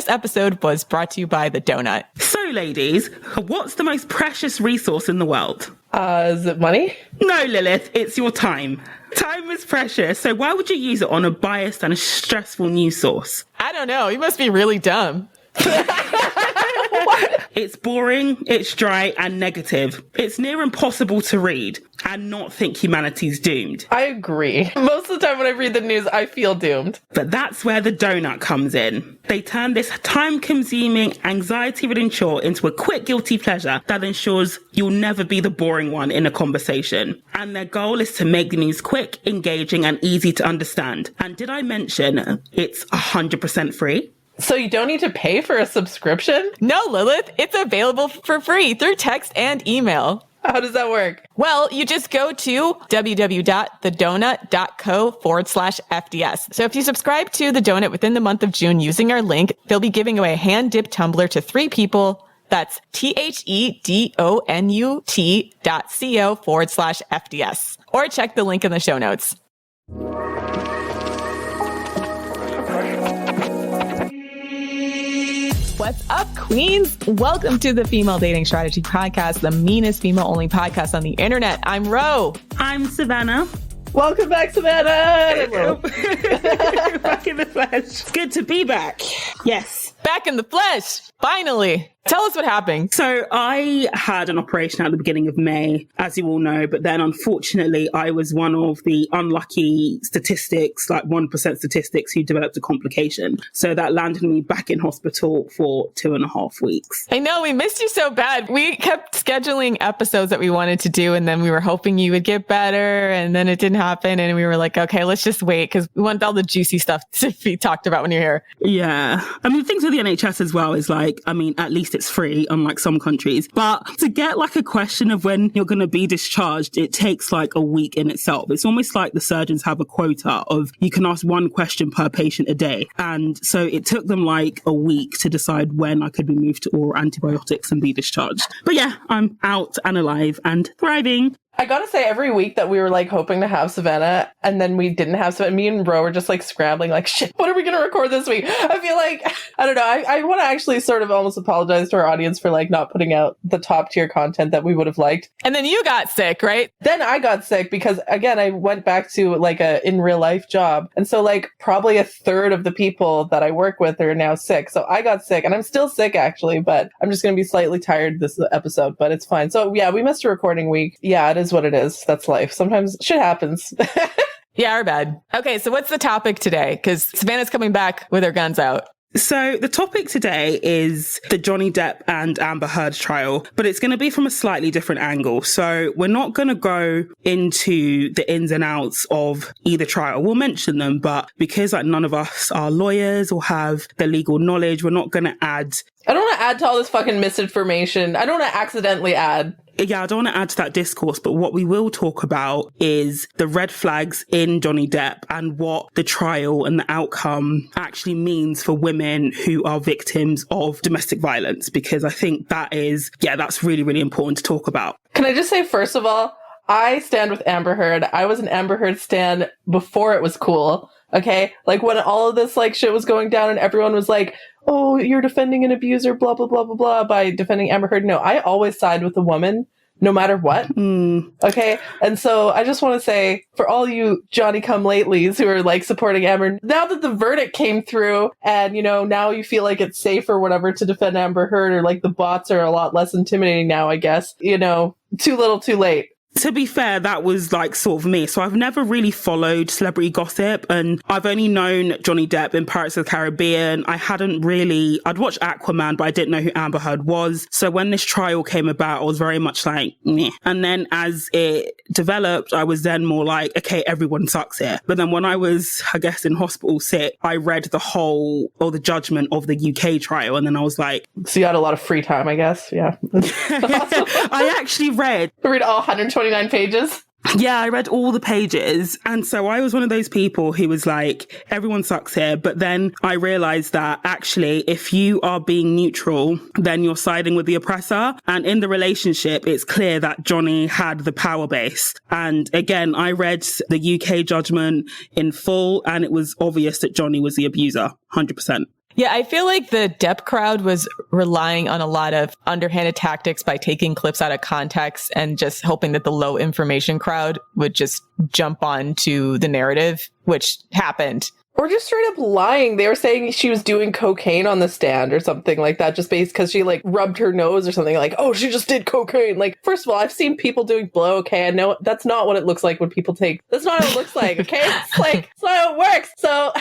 episode was brought to you by The Donut. So, ladies, what's the most precious resource in the world? Is it money? No, Lilith, it's your time. Time is precious, so why would you use it on a biased and a stressful news source? I don't know. You must be really dumb. It's boring, it's dry, and negative. It's near impossible to read and not think humanity's doomed. I agree. Most of the time when I read the news, I feel doomed. But that's where The Donut comes in. They turn this time-consuming, anxiety-ridden chore into a quick guilty pleasure that ensures you'll never be the boring one in a conversation. And their goal is to make the news quick, engaging, and easy to understand. And did I mention it's 100% free? So you don't need to pay for a subscription? No, Lilith, it's available for free through text and email. How does that work? Well, you just go to www.thedonut.co/FDS. So if you subscribe to The Donut within the month of June using our link, they'll be giving away a hand-dipped tumbler to 3 people. That's THEDONUT.co/FDS. Or check the link in the show notes. What's up, queens? Welcome to the Female Dating Strategy Podcast, the meanest female-only podcast on the internet. I'm Ro. I'm Savannah. Welcome back, Savannah! Back in the flesh. Good to be back. Yes. Back in the flesh. Finally. Tell us what happened. So I had an operation at the beginning of May, as you all know, but then unfortunately I was one of the unlucky statistics, like 1% statistics who developed a complication. So that landed me back in hospital for 2.5 weeks. I know, we missed you so bad. We kept scheduling episodes that we wanted to do, and then we were hoping you would get better, and then it didn't happen, and we were like, okay, let's just wait, because we want all the juicy stuff to be talked about when you're here. Yeah. I mean, things with the NHS as well is like, I mean, at least it's free, unlike some countries. But to get like a question of when you're going to be discharged, it takes like a week in itself. It's almost like the surgeons have a quota of you can ask one question per patient a day. And so it took them like a week to decide when I could be moved to oral antibiotics and be discharged. But yeah, I'm out and alive and thriving. I gotta say, every week that we were like hoping to have Savannah and then we didn't have Savannah, me and Ro were just like scrambling, like, shit, what are we gonna record this week? I feel like, I don't know, I want to actually sort of almost apologize to our audience for like not putting out the top tier content that we would have liked. And then you got sick, right? Then I got sick because, again, I went back to like a in real life job. And so like probably a third of the people that I work with are now sick. So I got sick and I'm still sick actually, but I'm just gonna be slightly tired this episode, but it's fine. So yeah, we missed a recording week. Yeah, it is what it is. That's life. Sometimes shit happens. Yeah, our bad. Okay, so what's the topic today? Because Savannah's coming back with her guns out. So the topic today is the Johnny Depp and Amber Heard trial, but it's going to be from a slightly different angle. So we're not going to go into the ins and outs of either trial. We'll mention them, but because like none of us are lawyers or have the legal knowledge, we're not going to add. I don't want to add to all this fucking misinformation. I don't want to accidentally add. Yeah, I don't want to add to that discourse, but what we will talk about is the red flags in Johnny Depp and what the trial and the outcome actually means for women who are victims of domestic violence, because I think that is, that's really, really important to talk about. Can I just say, first of all, I stand with Amber Heard. I was an Amber Heard stan before it was cool. Okay? Like when all of this like shit was going down and everyone was like, oh, you're defending an abuser, blah, blah, blah, blah, blah, by defending Amber Heard. No, I always side with the woman, no matter what. Okay? And so I just want to say, for all you Johnny-come-latelys who are like supporting Amber, now that the verdict came through and, you know, now you feel like it's safe or whatever to defend Amber Heard, or like the bots are a lot less intimidating now, I guess, you know, too little, too late. To be fair, that was like sort of me. So I've never really followed celebrity gossip, and I've only known Johnny Depp in Pirates of the Caribbean. I'd watched Aquaman, but I didn't know who Amber Heard was. So when this trial came about, I was very much like, meh. And then as it developed, I was then more like, okay, everyone sucks here. But then when I was, I guess, in hospital sick, I read the judgment of the UK trial. And then I was like... So you had a lot of free time, I guess. Yeah. I actually read all 129 pages. Yeah, I read all the pages. And so I was one of those people who was like, everyone sucks here. But then I realized that actually, if you are being neutral, then you're siding with the oppressor. And in the relationship, it's clear that Johnny had the power base. And again, I read the UK judgment in full, and it was obvious that Johnny was the abuser, 100%. Yeah, I feel like the Depp crowd was relying on a lot of underhanded tactics by taking clips out of context and just hoping that the low information crowd would just jump on to the narrative, which happened. Or just straight up lying. They were saying she was doing cocaine on the stand or something like that, just based because she like rubbed her nose or something, like, oh, she just did cocaine. Like, first of all, I've seen people doing blow. Okay, I know that's not what it looks like when people take. That's not how it looks like. Okay, it's not how it works. So,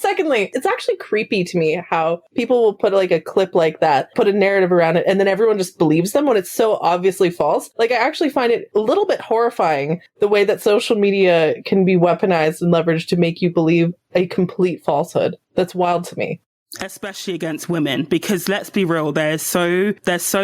secondly, it's actually creepy to me how people will put like a clip like that, put a narrative around it, and then everyone just believes them when it's so obviously false. Like, I actually find it a little bit horrifying the way that social media can be weaponized and leveraged to make you believe a complete falsehood. That's wild to me. Especially against women, because let's be real, there's so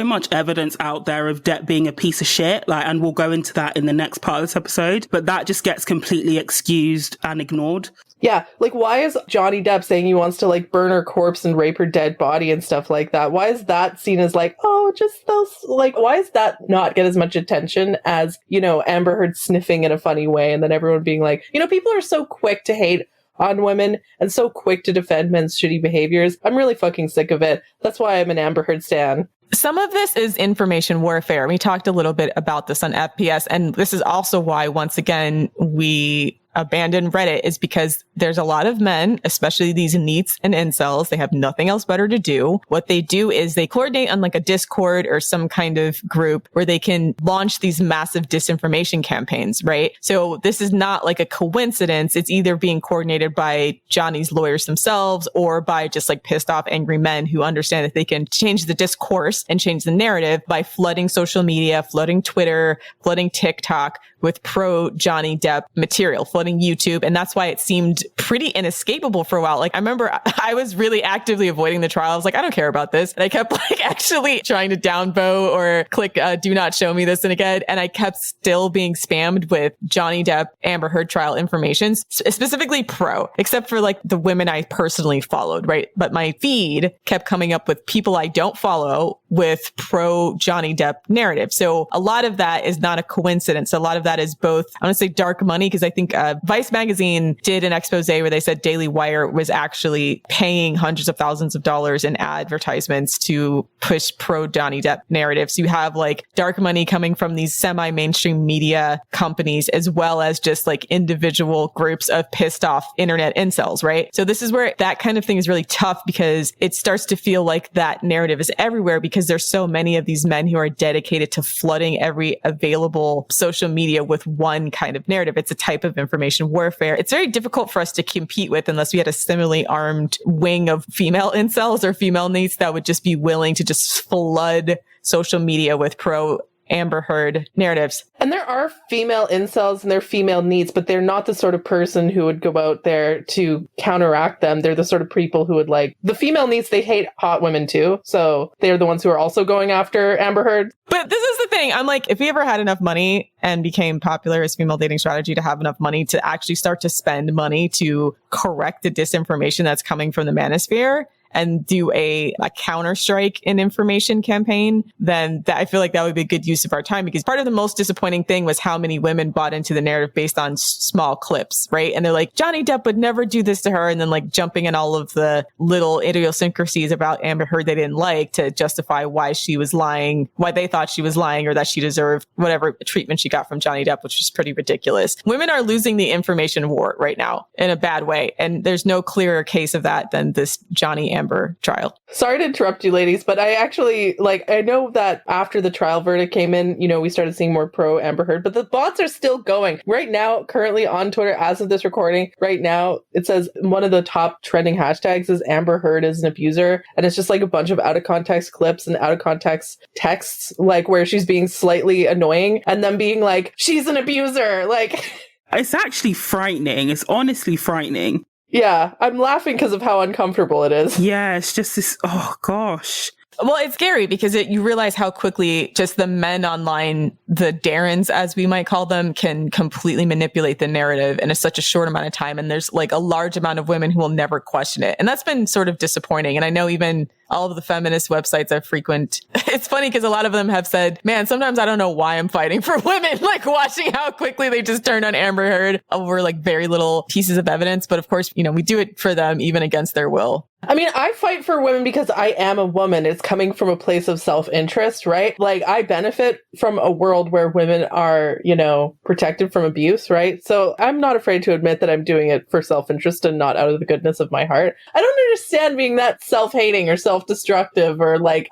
much evidence out there of Depp being a piece of shit, like, and we'll go into that in the next part of this episode, but that just gets completely excused and ignored. Yeah, like, why is Johnny Depp saying he wants to like burn her corpse and rape her dead body and stuff like that? Why is that seen as like, oh, just those, like, why is that not get as much attention as, you know, Amber Heard sniffing in a funny way and then everyone being like, you know, people are so quick to hate on women and so quick to defend men's shitty behaviors. I'm really fucking sick of it. That's why I'm an Amber Heard stan. Some of this is information warfare. We talked a little bit about this on FPS, and this is also why, once again, we abandoned Reddit, is because there's a lot of men, especially these neets and incels. They have nothing else better to do. What they do is they coordinate on like a Discord or some kind of group where they can launch these massive disinformation campaigns, right? So this is not like a coincidence. It's either being coordinated by Johnny's lawyers themselves or by just like pissed off, angry men who understand that they can change the discourse and change the narrative by flooding social media, flooding Twitter, flooding TikTok with pro Johnny Depp material, flooding YouTube. And that's why it seemed pretty inescapable for a while. Like, I remember I was really actively avoiding the trial. I was like, I don't care about this. And I kept like actually trying to downvote or click do not show me this and again. And I kept still being spammed with Johnny Depp, Amber Heard trial information, specifically pro, except for like the women I personally followed, right? But my feed kept coming up with people I don't follow with pro Johnny Depp narrative. So a lot of that is not a coincidence. A lot of that is both, I want to say dark money, because I think Vice magazine did an expose where they said Daily Wire was actually paying hundreds of thousands of dollars in advertisements to push pro Johnny Depp narratives. So you have like dark money coming from these semi-mainstream media companies, as well as just like individual groups of pissed off internet incels, right? So this is where that kind of thing is really tough, because it starts to feel like that narrative is everywhere, because there's so many of these men who are dedicated to flooding every available social media with one kind of narrative. It's a type of information warfare. It's very difficult for us to compete with unless we had a similarly armed wing of female incels or female neets that would just be willing to just flood social media with pro Amber Heard narratives. And there are female incels and they're female needs, but they're not the sort of person who would go out there to counteract them. They're the sort of people who would like the female needs. They hate hot women too. So they're the ones who are also going after Amber Heard. But this is the thing. I'm like, if we ever had enough money and became popular as female dating strategy to have enough money to actually start to spend money to correct the disinformation that's coming from the manosphere and do a counter strike in information campaign, then I feel like that would be a good use of our time, because part of the most disappointing thing was how many women bought into the narrative based on small clips, right? And they're like, Johnny Depp would never do this to her. And then like jumping in all of the little idiosyncrasies about Amber Heard they didn't like to justify why she was lying, why they thought she was lying, or that she deserved whatever treatment she got from Johnny Depp, which is pretty ridiculous. Women are losing the information war right now in a bad way. And there's no clearer case of that than this Johnny Amber trial. Sorry to interrupt you, ladies, but I actually, like, I know that after the trial verdict came in, you know, we started seeing more pro Amber Heard, but the bots are still going. Right now, currently on Twitter, as of this recording, right now, it says one of the top trending hashtags is Amber Heard is an abuser. And it's just like a bunch of out of context clips and out of context texts, like where she's being slightly annoying and them being like, she's an abuser. Like, it's actually frightening. It's honestly frightening. Yeah, I'm laughing because of how uncomfortable it is. Yeah, it's just this, oh gosh. Well, it's scary because you realize how quickly just the men online, the Darrens, as we might call them, can completely manipulate the narrative in such a short amount of time. And there's like a large amount of women who will never question it. And that's been sort of disappointing. And I know even all of the feminist websites I frequent, it's funny because a lot of them have said, man, sometimes I don't know why I'm fighting for women, like watching how quickly they just turned on Amber Heard over like very little pieces of evidence. But of course, you know, we do it for them even against their will. I mean, I fight for women because I am a woman. It's coming from a place of self-interest, right? Like, I benefit from a world where women are, protected from abuse, right? So I'm not afraid to admit that I'm doing it for self-interest and not out of the goodness of my heart. I don't understand being that self-hating or self-destructive or like,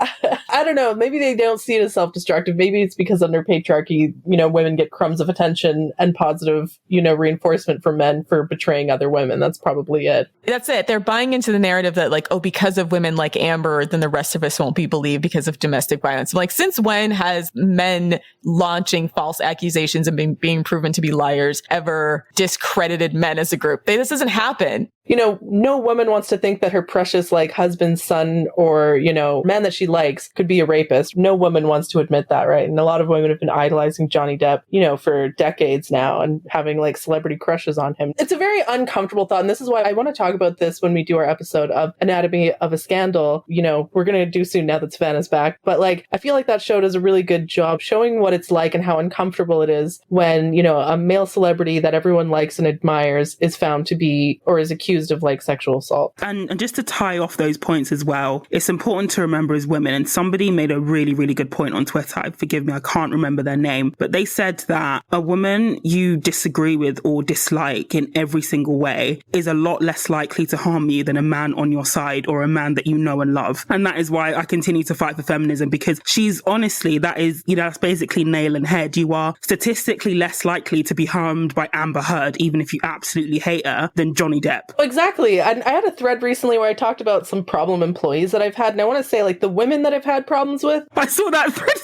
I don't know, maybe they don't see it as self-destructive. Maybe it's because under patriarchy, women get crumbs of attention and positive, reinforcement from men for betraying other women. That's probably it. That's it. They're buying into the narrative that like, oh, because of women like Amber, then the rest of us won't be believed because of domestic violence. Like, since when has men launching false accusations and being proven to be liars ever discredited men as a group? This doesn't happen. No woman wants to think that her precious like husband, son, or, man that she likes could be a rapist. No woman wants to admit that, right? And a lot of women have been idolizing Johnny Depp, for decades now and having like celebrity crushes on him. It's a very uncomfortable thought. And this is why I want to talk about this when we do our episode of Anatomy of a Scandal. We're going to do soon now that Savannah's back. But like, I feel like that show does a really good job showing what it's like and how uncomfortable it is when, a male celebrity that everyone likes and admires is found to be or is accused of like sexual assault. And just to tie off those points as well, it's important to remember as women, and somebody made a really, really good point on Twitter. Forgive me, I can't remember their name, but they said that a woman you disagree with or dislike in every single way is a lot less likely to harm you than a man on your side or a man that you know and love. And that is why I continue to fight for feminism, because she's honestly, that's basically nail and head. You are statistically less likely to be harmed by Amber Heard, even if you absolutely hate her, than Johnny Depp. Exactly. And I had a thread recently where I talked about some problem employees that I've had. And I want to say, like, the women that I've had problems with. I saw that thread.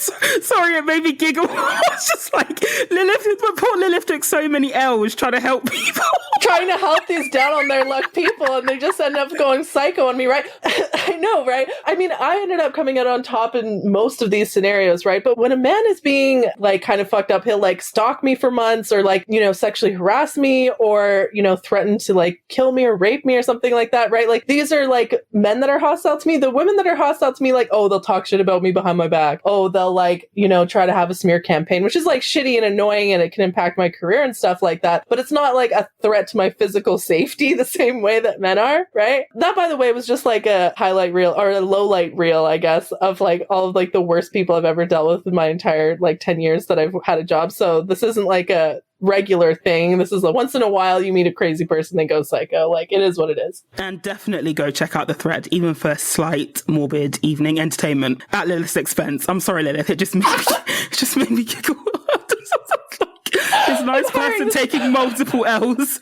Sorry, it made me giggle. I was just like, poor Lilith took so many L's trying to help people. Trying to help these down on their luck people. And they just end up going psycho on me, right? I know, right? I mean, I ended up coming out on top in most of these scenarios, right? But when a man is being, like, kind of fucked up, he'll, like, stalk me for months or, like, sexually harass me or, threaten to, like, kill me or rape me or something like that, right? Like, these are like men that are hostile to me. The women that are hostile to me, like, oh, they'll talk shit about me behind my back. Oh, they'll like, try to have a smear campaign, which is like shitty and annoying and it can impact my career and stuff like that. But it's not like a threat to my physical safety the same way that men are, right? That, by the way, was just like a highlight reel or a low light reel, I guess, of like all of like the worst people I've ever dealt with in my entire like 10 years that I've had a job. So this isn't like a regular thing. This is a once in a while you meet a crazy person and go psycho. Like, it is what it is. And definitely go check out the thread, even for slight morbid evening entertainment at Lilith's expense. I'm sorry, Lilith, it just made me giggle. This nice person taking multiple L's.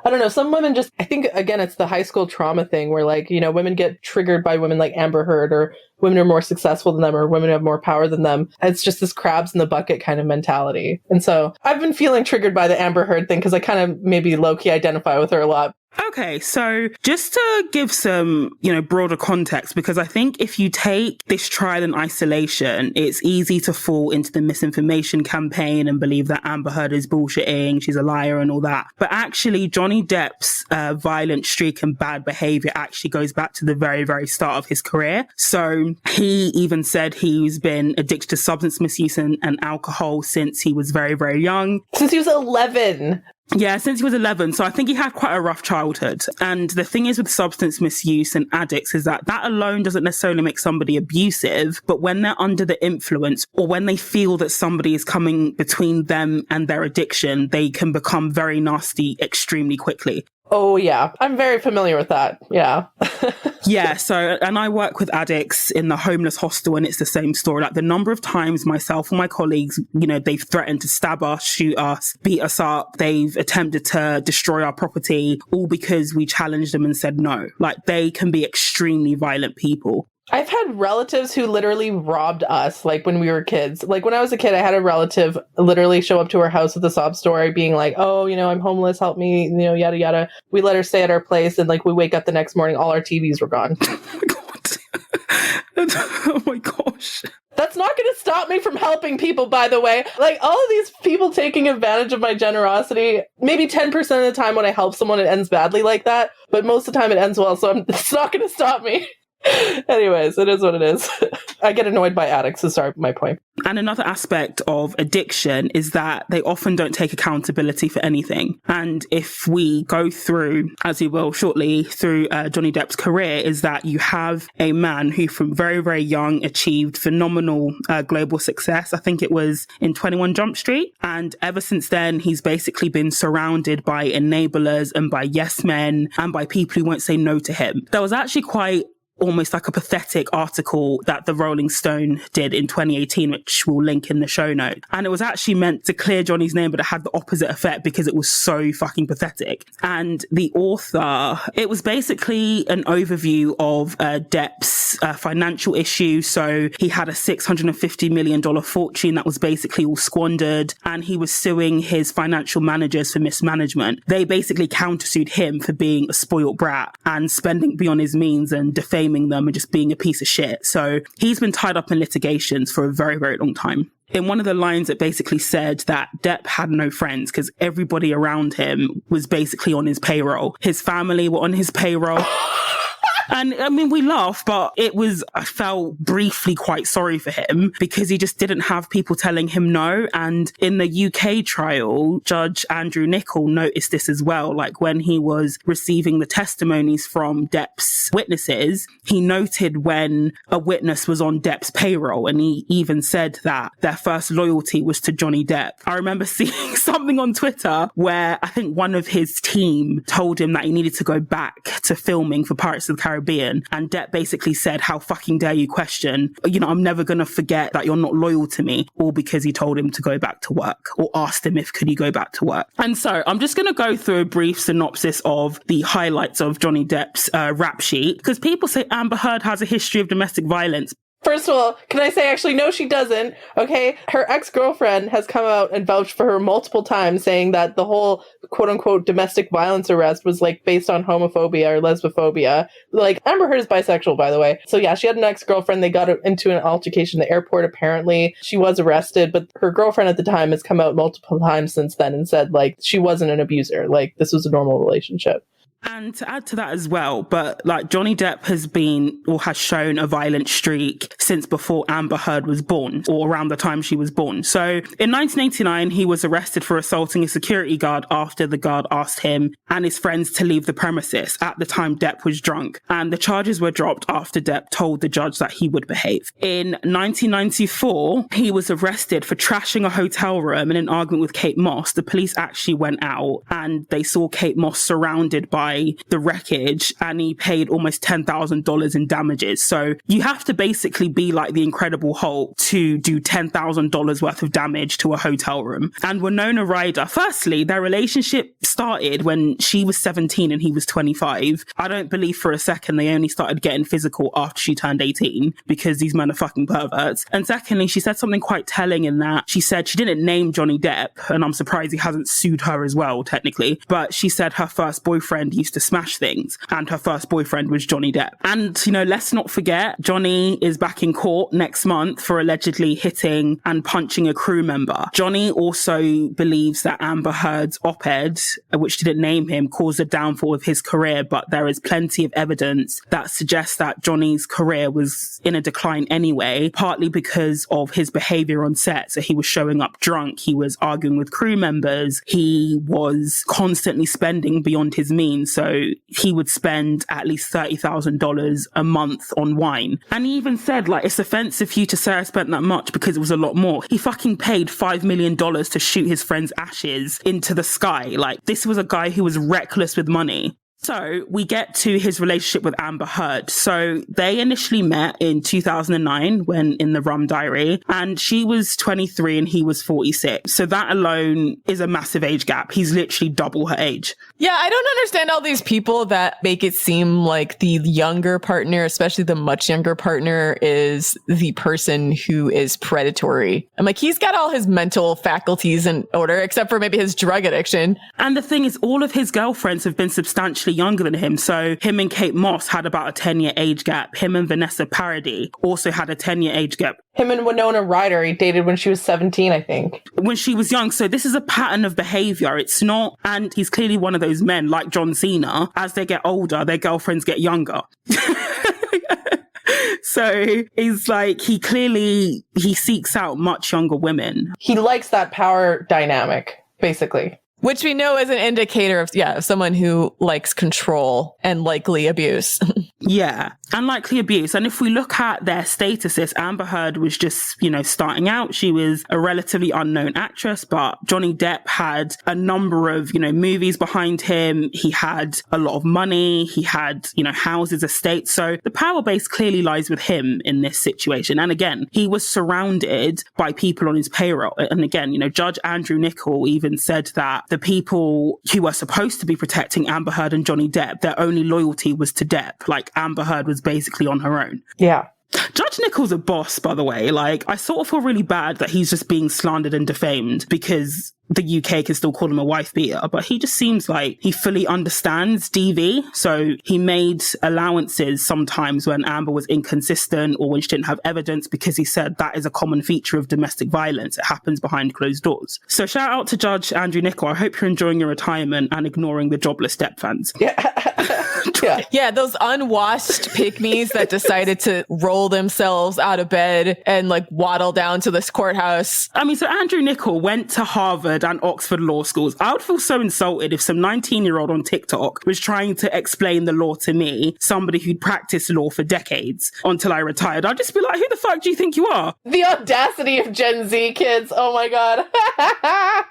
I don't know. Some women just, I think, again, it's the high school trauma thing where, like, women get triggered by women like Amber Heard, or women are more successful than them, or women have more power than them. It's just this crabs in the bucket kind of mentality. And so I've been feeling triggered by the Amber Heard thing because I kind of maybe low-key identify with her a lot. Okay, so just to give some, broader context, because I think if you take this trial in isolation, it's easy to fall into the misinformation campaign and believe that Amber Heard is bullshitting, she's a liar and all that. But actually, Johnny Depp's violent streak and bad behavior actually goes back to the very, very start of his career. So he even said he's been addicted to substance misuse and alcohol since he was very, very young. Since he was 11. Yeah, since he was 11. So I think he had quite a rough childhood. And the thing is with substance misuse and addicts is that alone doesn't necessarily make somebody abusive, but when they're under the influence or when they feel that somebody is coming between them and their addiction, they can become very nasty extremely quickly. Oh, yeah. I'm very familiar with that. Yeah. Yeah. So, and I work with addicts in the homeless hostel, and it's the same story. Like, the number of times myself and my colleagues, they've threatened to stab us, shoot us, beat us up. They've attempted to destroy our property, all because we challenged them and said no. Like, they can be extremely violent people. I've had relatives who literally robbed us, like, when we were kids. Like, when I was a kid, I had a relative literally show up to our house with a sob story being like, oh, I'm homeless, help me, yada, yada. We let her stay at our place, and, like, we wake up the next morning, all our TVs were gone. Oh, my God. Oh, my gosh. That's not going to stop me from helping people, by the way. Like, all of these people taking advantage of my generosity, maybe 10% of the time when I help someone, it ends badly like that. But most of the time it ends well, so it's not going to stop me. Anyways, it is what it is. I get annoyed by addicts, is my point. And another aspect of addiction is that they often don't take accountability for anything. And if we go through, as we will shortly, through Johnny Depp's career, is that you have a man who from very, very young achieved phenomenal global success. I think it was in 21 Jump Street. And ever since then, he's basically been surrounded by enablers and by yes men and by people who won't say no to him. There was actually quite almost like a pathetic article that the Rolling Stone did in 2018, which we'll link in the show note. And it was actually meant to clear Johnny's name, but it had the opposite effect because it was so fucking pathetic. And the author, it was basically an overview of Depp's financial issues. So he had a $650 million fortune that was basically all squandered, and he was suing his financial managers for mismanagement. They basically countersued him for being a spoiled brat and spending beyond his means and defaming them and just being a piece of shit. So he's been tied up in litigations for a very, very long time. In one of the lines, it basically said that Depp had no friends because everybody around him was basically on his payroll. His family were on his payroll. And I mean, we laugh, but I felt briefly quite sorry for him because he just didn't have people telling him no. And in the UK trial, Judge Andrew Niccol noticed this as well. Like when he was receiving the testimonies from Depp's witnesses, he noted when a witness was on Depp's payroll, and he even said that their first loyalty was to Johnny Depp. I remember seeing something on Twitter where I think one of his team told him that he needed to go back to filming for Pirates of the Caribbean. And Depp basically said, how fucking dare you question, I'm never going to forget that you're not loyal to me, all because he told him to go back to work or asked him if could he go back to work. And so I'm just going to go through a brief synopsis of the highlights of Johnny Depp's rap sheet, because people say Amber Heard has a history of domestic violence. First of all, can I say, actually, no, she doesn't. Okay. Her ex-girlfriend has come out and vouched for her multiple times, saying that the whole quote unquote domestic violence arrest was like based on homophobia or lesbophobia. Like Amber Heard is bisexual, by the way. So yeah, she had an ex-girlfriend. They got into an altercation at the airport. Apparently she was arrested, but her girlfriend at the time has come out multiple times since then and said like she wasn't an abuser. Like this was a normal relationship. And to add to that as well, but like Johnny Depp has shown a violent streak since before Amber Heard was born, or around the time she was born. So in 1989, he was arrested for assaulting a security guard after the guard asked him and his friends to leave the premises. At the time, Depp was drunk, and the charges were dropped after Depp told the judge that he would behave. In 1994, he was arrested for trashing a hotel room in an argument with Kate Moss. The police actually went out and they saw Kate Moss surrounded by the wreckage, and he paid almost $10,000 in damages. So you have to basically be like the Incredible Hulk to do $10,000 worth of damage to a hotel room. And Winona Ryder, firstly, their relationship started when she was 17 and he was 25. I don't believe for a second they only started getting physical after she turned 18, because these men are fucking perverts. And secondly, she said something quite telling in that she said she didn't name Johnny Depp, and I'm surprised he hasn't sued her as well, technically, but she said her first boyfriend used to smash things, and her first boyfriend was Johnny Depp. And, let's not forget, Johnny is back in court next month for allegedly hitting and punching a crew member. Johnny also believes that Amber Heard's op-ed, which didn't name him, caused the downfall of his career, but there is plenty of evidence that suggests that Johnny's career was in a decline anyway, partly because of his behavior on set. So he was showing up drunk, he was arguing with crew members, he was constantly spending beyond his means. So he would spend at least $30,000 a month on wine. And he even said, like, it's offensive for you to say I spent that much because it was a lot more. He fucking paid $5 million to shoot his friend's ashes into the sky. Like, this was a guy who was reckless with money. So we get to his relationship with Amber Heard. So they initially met in 2009 when in the Rum Diary, and she was 23 and he was 46. So that alone is a massive age gap. He's literally double her age. Yeah, I don't understand all these people that make it seem like the younger partner, especially the much younger partner, is the person who is predatory. I'm like, he's got all his mental faculties in order, except for maybe his drug addiction. And the thing is, all of his girlfriends have been substantially younger than him. So him and Kate Moss had about a 10-year age gap. Him and Vanessa Paradis also had a 10-year age gap. Him and Winona Ryder, he dated when she was 17, I think. When she was young. So this is a pattern of behavior. It's not, and he's clearly one of those men like John Cena. As they get older, their girlfriends get younger. So he's like, he seeks out much younger women. He likes that power dynamic, basically. Which we know is an indicator of someone who likes control and likely abuse. Yeah, and likely abuse. And if we look at their statuses, Amber Heard was just, starting out. She was a relatively unknown actress, but Johnny Depp had a number of, movies behind him. He had a lot of money. He had, houses, estates. So the power base clearly lies with him in this situation. And again, he was surrounded by people on his payroll. And again, Judge Andrew Niccol even said that the people who were supposed to be protecting Amber Heard and Johnny Depp, their only loyalty was to Depp. Like, Amber Heard was basically on her own. Yeah. Judge Niccol's a boss, by the way. Like, I sort of feel really bad that he's just being slandered and defamed because the UK can still call him a wife beater, but he just seems like he fully understands DV. So he made allowances sometimes when Amber was inconsistent or when she didn't have evidence, because he said that is a common feature of domestic violence. It happens behind closed doors. So shout out to Judge Andrew Niccol. I hope you're enjoying your retirement and ignoring the jobless Depp fans. Yeah, those unwashed pygmies that decided to roll themselves out of bed and like waddle down to this courthouse. I mean, so Andrew Niccol went to Harvard and Oxford law schools. I would feel so insulted if some 19-year-old on TikTok was trying to explain the law to me, somebody who'd practiced law for decades, until I retired. I'd just be like, who the fuck do you think you are? The audacity of Gen Z kids. Oh my God.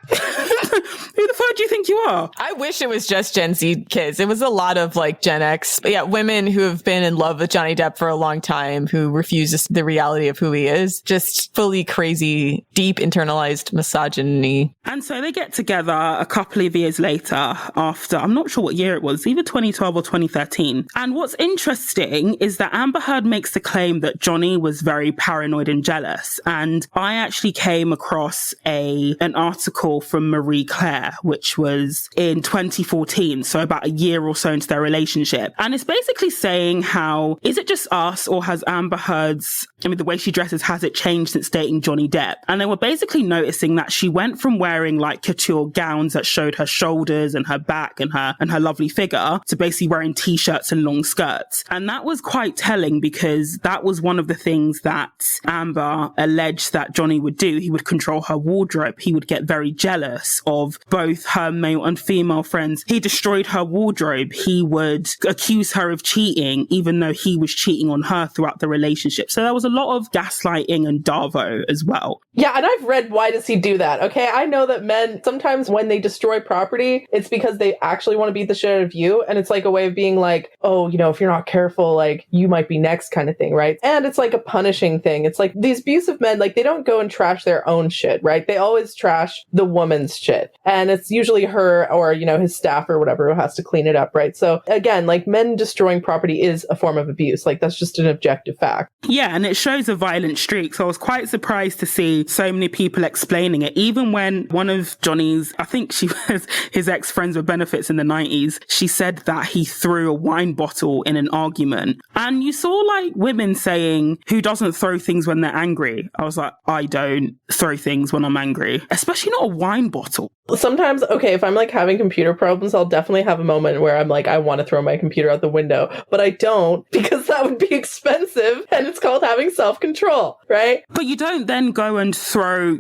Who the fuck do you think you are? I wish it was just Gen Z kids. It was a lot of like Gen X. Yeah, women who have been in love with Johnny Depp for a long time, who refuses the reality of who he is. Just fully crazy, deep internalized misogyny. And so they get together a couple of years later after, I'm not sure what year it was, either 2012 or 2013. And what's interesting is that Amber Heard makes the claim that Johnny was very paranoid and jealous. And I actually came across an article from Marie Claire, which was in 2014, so about a year or so into their relationship. And it's basically saying how, is it just us, or has Amber Heard's, the way she dresses, has it changed since dating Johnny Depp? And they were basically noticing that she went from wearing like couture gowns that showed her shoulders and her back and her lovely figure to basically wearing t-shirts and long skirts. And that was quite telling, because that was one of the things that Amber alleged that Johnny would do. He would control her wardrobe. He would get very jealous of both her male and female friends. He destroyed her wardrobe. He would accuse her of cheating, even though he was cheating on her throughout the relationship. So there was a lot of gaslighting and Darvo as well. Yeah, and I've read, why does he do that? Okay, I know that men, sometimes when they destroy property, it's because they actually want to beat the shit out of you. And it's like a way of being like, oh, if you're not careful, like, you might be next kind of thing, right? And it's like a punishing thing. It's like these abusive men, like, they don't go and trash their own shit, right? They always trash the woman's shit. And it's usually her or, his staff or whatever who has to clean it up, right? So again, like, men destroying property is a form of abuse. Like, that's just an objective fact. Yeah, and it shows a violent streak. So I was quite surprised to see so many people explaining it. Even when one of Johnny's, I think she was his ex-friends with benefits in the 90s, she said that he threw a wine bottle in an argument. And you saw like women saying, who doesn't throw things when they're angry? I was like, I don't throw things when I'm angry, especially not a wine bottle. Sometimes, okay, if I'm like having computer problems, I'll definitely have a moment where I'm like, I want to throw my computer out the window, but I don't, because that would be expensive, and it's called having self-control, right? But you don't then go and throw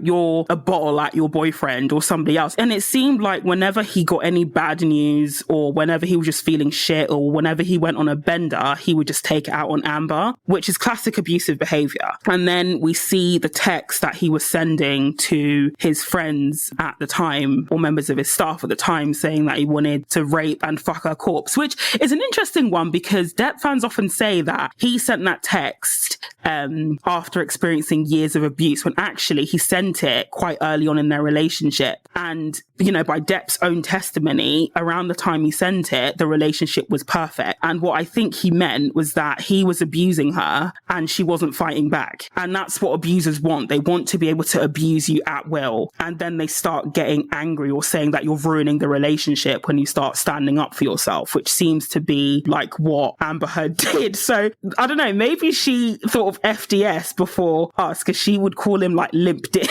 a bottle at your boyfriend or somebody else. And it seemed like whenever he got any bad news, or whenever he was just feeling shit, or whenever he went on a bender, he would just take it out on Amber, which is classic abusive behavior. And then we see the text that he was sending to his friends at the time, or members of his staff at the time, saying that he wanted to rape and fuck her corpse, which is an interesting one, because Depp fans often say that he sent that text after experiencing years of abuse, when actually he sent it quite early on in their relationship. And, by Depp's own testimony, around the time he sent it, the relationship was perfect. And what I think he meant was that he was abusing her and she wasn't fighting back. And that's what abusers want. They want to be able to abuse you at will. And then they start getting angry or saying that you're ruining the relationship when you start standing up for yourself, which seems to be like what Amber Heard did. So I don't know, maybe she thought of FDS before us, because she would call him like limp dick.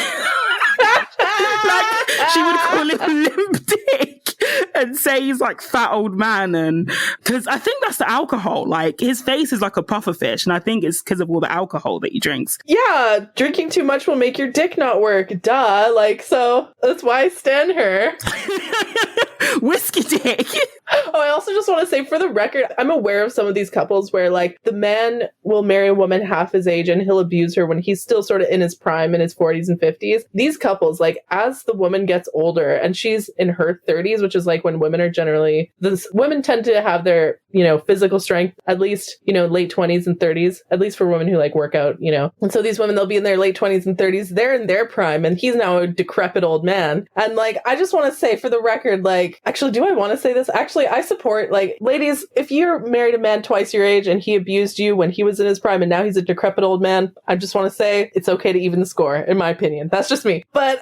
Like, she would call him limp dick. and say he's like fat old man. And because I think that's the alcohol. Like his face is like a puffer fish, and I think it's because of all the alcohol that he drinks. Yeah, drinking too much will make your dick not work. Duh. Like, so that's why I stan her. Whiskey dick. Oh, I also just want to say, for the record, I'm aware of some of these couples where, like, the man will marry a woman half his age and he'll abuse her when he's still sort of in his prime, in his 40s and 50s. These couples, like, as the woman gets older and she's in her 30s, which is like when women are generally, women tend to have their, you know, physical strength, at least, you know, late 20s and 30s, at least for women who like work out, you know. And so these women, they'll be in their late 20s and 30s, they're in their prime, and he's now a decrepit old man. And like, I just want to say, for the record, like, actually, do I want to say this? Actually, I support, like, ladies, if you're married a man twice your age and he abused you when he was in his prime and now he's a decrepit old man, I just want to say it's okay to even the score, in my opinion. That's just me. But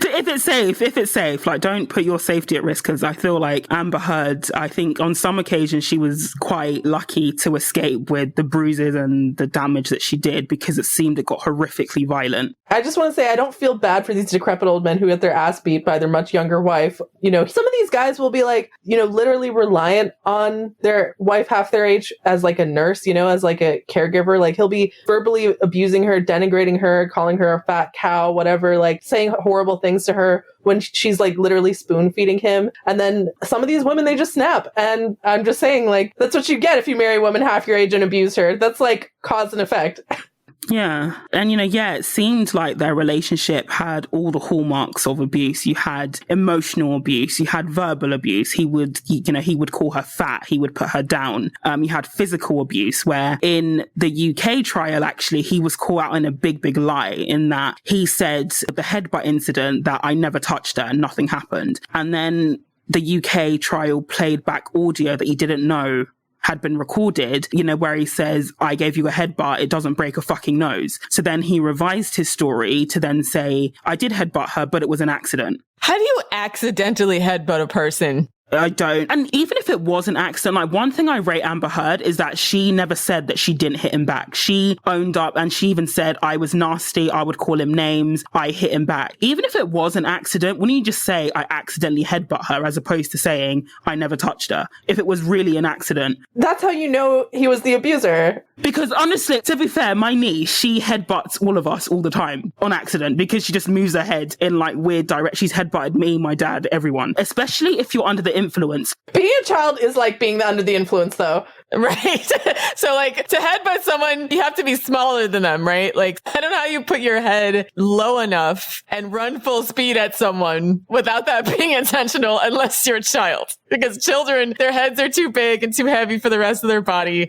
if it's safe, like, don't put your safety at risk, because I feel like Amber Heard, I think on some occasions she was quite lucky to escape with the bruises and the damage that she did, because it seemed it got horrifically violent. I just want to say I don't feel bad for these decrepit old men who get their ass beat by their much younger wife. You know, some of these guys will be like, you know, literally reliant on their wife half their age as like a nurse, you know, as like a caregiver. Like he'll be verbally abusing her, denigrating her, calling her a fat cow, whatever, like saying horrible things to her when she's like literally spoon feeding him. And then some of these women, they just snap. And I'm just saying, like, that's what you get if you marry a woman half your age and abuse her. That's like cause and effect. Yeah. And, you know, yeah, it seemed like their relationship had all the hallmarks of abuse. You had emotional abuse. You had verbal abuse. He would call her fat. He would put her down. You had physical abuse, where in the UK trial, actually, he was caught out in a big lie, in that he said the headbutt incident that I never touched her and nothing happened. And then the UK trial played back audio that he didn't know had been recorded, you know, where he says, I gave you a headbutt, it doesn't break a fucking nose. So then he revised his story to then say, I did headbutt her, but it was an accident. How do you accidentally headbutt a person? I don't. And even if it was an accident, like, one thing I rate Amber Heard is that she never said that she didn't hit him back. She owned up, and she even said, I was nasty, I would call him names, I hit him back. Even if it was an accident, wouldn't you just say, I accidentally headbutt her, as opposed to saying, I never touched her, if it was really an accident? That's how you know he was the abuser. Because honestly, to be fair, my niece, she headbutts all of us all the time on accident, because she just moves her head in like weird directions. She's headbutted me, my dad, everyone, especially if you're under the influence. Being a child is like being under the influence, though. Right. So like, to headbutt someone, you have to be smaller than them, right? Like, I don't know how you put your head low enough and run full speed at someone without that being intentional, unless you're a child. Because children, their heads are too big and too heavy for the rest of their body.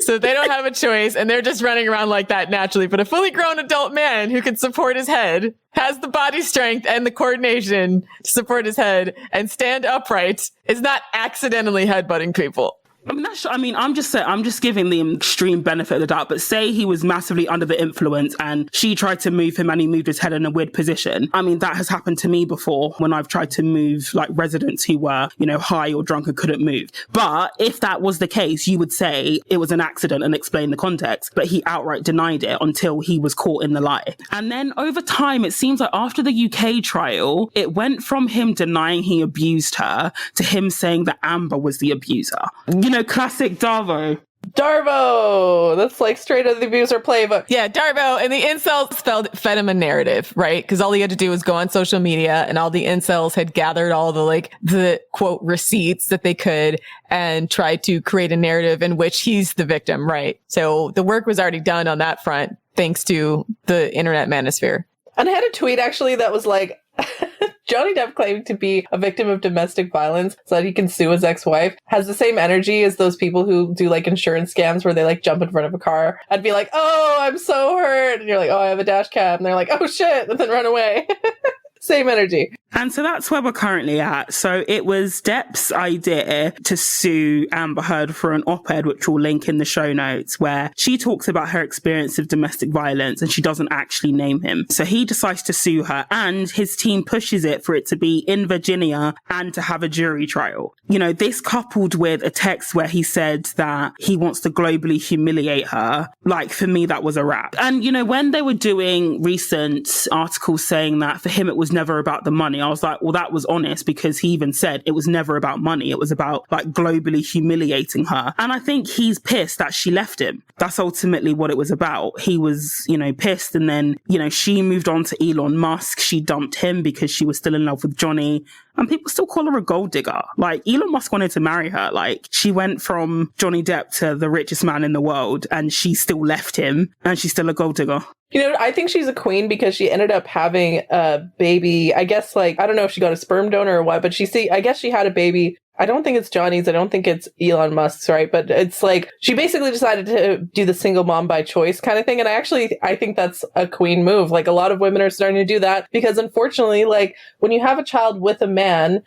So they don't have a choice, and they're just running around like that naturally. But a fully grown adult man who can support his head, has the body strength and the coordination to support his head and stand upright, is not accidentally headbutting people. I'm just giving the extreme benefit of the doubt, but say he was massively under the influence and she tried to move him and he moved his head in a weird position. I mean, that has happened to me before when I've tried to move like residents who were, you know, high or drunk and couldn't move. But if that was the case, you would say it was an accident and explain the context, but he outright denied it until he was caught in the lie. And then over time, it seems like after the UK trial, it went from him denying he abused her to him saying that Amber was the abuser. You know, classic Darvo. Darvo! That's like straight out of the abuser playbook. Yeah, Darvo. And the incels fed him a narrative, right? Because all he had to do was go on social media, and all the incels had gathered all the quote receipts that they could and tried to create a narrative in which he's the victim, right? So the work was already done on that front, thanks to the internet manosphere. And I had a tweet actually that was like, Johnny Depp claiming to be a victim of domestic violence so that he can sue his ex-wife has the same energy as those people who do like insurance scams where they like jump in front of a car and be like, oh, I'm so hurt. And you're like, oh, I have a dash cam. And they're like, oh shit. And then run away. Same energy. And so that's where we're currently at. So it was Depp's idea to sue Amber Heard for an op-ed, which we'll link in the show notes, where she talks about her experience of domestic violence and she doesn't actually name him. So he decides to sue her, and his team pushes it for it to be in Virginia and to have a jury trial. You know, this coupled with a text where he said that he wants to globally humiliate her, like, for me, that was a wrap. And, you know, when they were doing recent articles saying that for him it was was never about the money. I was like, well, that was honest, because he even said it was never about money. It was about like globally humiliating her. And I think he's pissed that she left him. That's ultimately what it was about. He was, pissed. And then, she moved on to Elon Musk. She dumped him because she was still in love with Johnny. And people still call her a gold digger. Like, Elon Musk wanted to marry her. Like, she went from Johnny Depp to the richest man in the world, and she still left him, and she's still a gold digger. I think she's a queen because she ended up having a baby. I guess, I don't know if she got a sperm donor or what, but I guess she had a baby. I don't think it's Johnny's. I don't think it's Elon Musk's, right? But it's she basically decided to do the single mom by choice kind of thing. And I think that's a queen move. Like, a lot of women are starting to do that because, unfortunately, when you have a child with a man,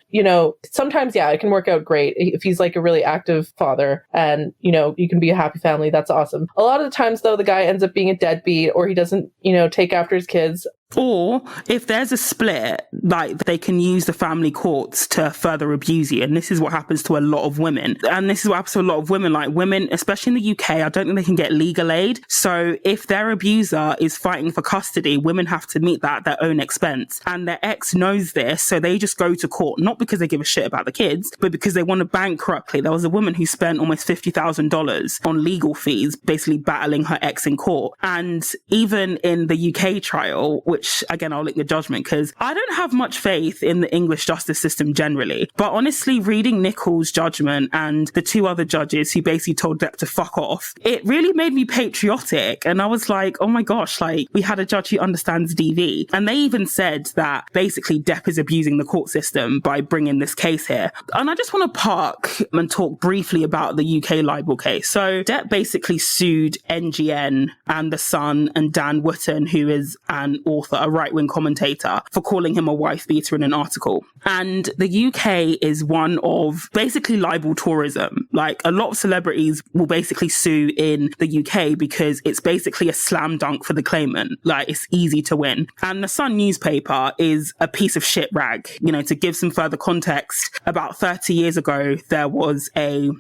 sometimes, yeah, it can work out great if he's a really active father and, you can be a happy family. That's awesome. A lot of the times, though, the guy ends up being a deadbeat, or he doesn't, take after his kids. Or if there's a split, they can use the family courts to further abuse you. And this is what happens to a lot of women. And this is what happens to a lot of women. Women, especially in the UK, I don't think they can get legal aid. So if their abuser is fighting for custody, women have to meet that at their own expense. And their ex knows this, so they just go to court, not because they give a shit about the kids, but because they want to bank corruptly. There was a woman who spent almost $50,000 on legal fees, basically battling her ex in court. And even in the UK trial, which again, I'll link the judgment, because I don't have much faith in the English justice system generally. But honestly, reading Nichols' judgment and the two other judges who basically told Depp to fuck off, it really made me patriotic. And I was like, oh my gosh, we had a judge who understands DV. And they even said that basically Depp is abusing the court system by bringing this case here. And I just want to park and talk briefly about the UK libel case. So Depp basically sued NGN and The Sun and Dan Wootton, who is an author, a right-wing commentator, for calling him a wife beater in an article. And the UK is one of basically libel tourism. A lot of celebrities will basically sue in the UK because it's basically a slam dunk for the claimant. It's easy to win. And the Sun newspaper is a piece of shit rag. To give some further context, about 30 years ago, there was a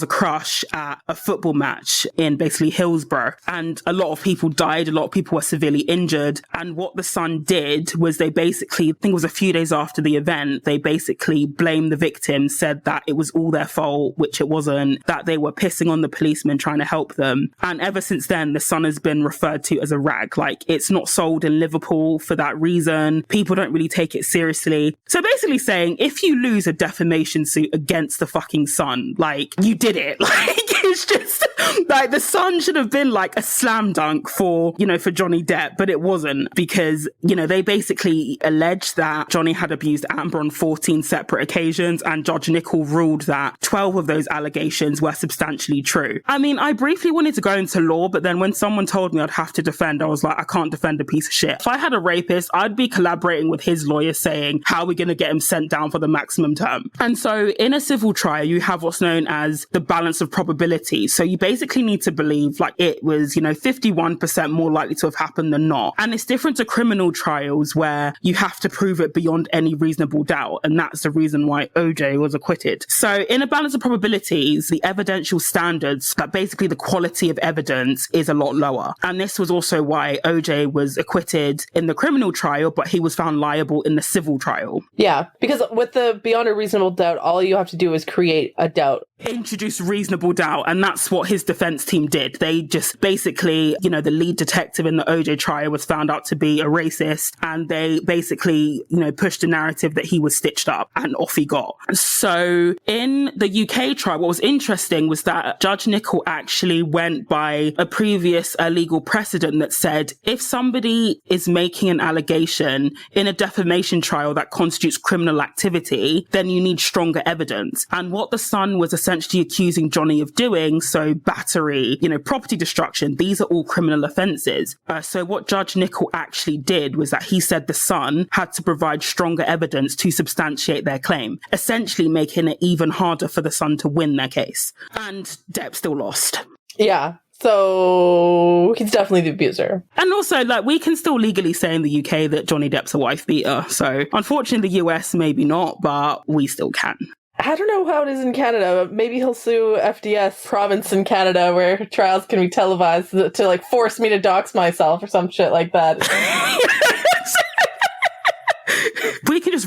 crush at a football match in basically Hillsborough, and a lot of people died. A lot of people were severely injured. And what the Sun did was they basically, I think it was a few days after the event, they basically blamed the victims, said that it was all their fault, which it wasn't, that they were pissing on the policemen trying to help them. And ever since then, the Sun has been referred to as a rag. It's not sold in Liverpool for that reason. People don't really take it seriously. So basically saying, if you lose a defamation suit against the fucking Sun, you did it. It's just the Sun should have been a slam dunk for Johnny Depp, but it wasn't, because, they basically alleged that Johnny had abused Amber on 14 separate occasions, and Judge Nichol ruled that 12 of those allegations were substantially true. I mean, I briefly wanted to go into law, but then when someone told me I'd have to defend, I was like, I can't defend a piece of shit. If I had a rapist, I'd be collaborating with his lawyer saying, how are we going to get him sent down for the maximum term? And so in a civil trial, you have what's known as the balance of probability. So you basically need to believe it was, 51% more likely to have happened than not. And it's different to criminal trials where you have to prove it beyond any reasonable doubt. And that's the reason why OJ was acquitted. So in a balance of probabilities, the evidential standards, that basically the quality of evidence, is a lot lower. And this was also why OJ was acquitted in the criminal trial, but he was found liable in the civil trial. Yeah, because with the beyond a reasonable doubt, all you have to do is create a doubt. Introduce reasonable doubt. And that's what his defense team did. They just basically, the lead detective in the OJ trial was found out to be a racist, and they basically, pushed a narrative that he was stitched up, and off he got. So in the UK trial, what was interesting was that Judge Nichol actually went by a previous legal precedent that said, if somebody is making an allegation in a defamation trial that constitutes criminal activity, then you need stronger evidence. And what the Sun was essentially accusing Johnny of doing, so battery, property destruction, these are all criminal offences. So what Judge Nichol actually did was that he said the Sun had to provide stronger evidence to substantiate their claim, essentially making it even harder for the Sun to win their case. And Depp still lost. Yeah. So he's definitely the abuser. And also, we can still legally say in the UK that Johnny Depp's a wife beater. So unfortunately, the US, maybe not, but we still can. I don't know how it is in Canada. Maybe he'll sue FDS province in Canada where trials can be televised to force me to dox myself or some shit like that.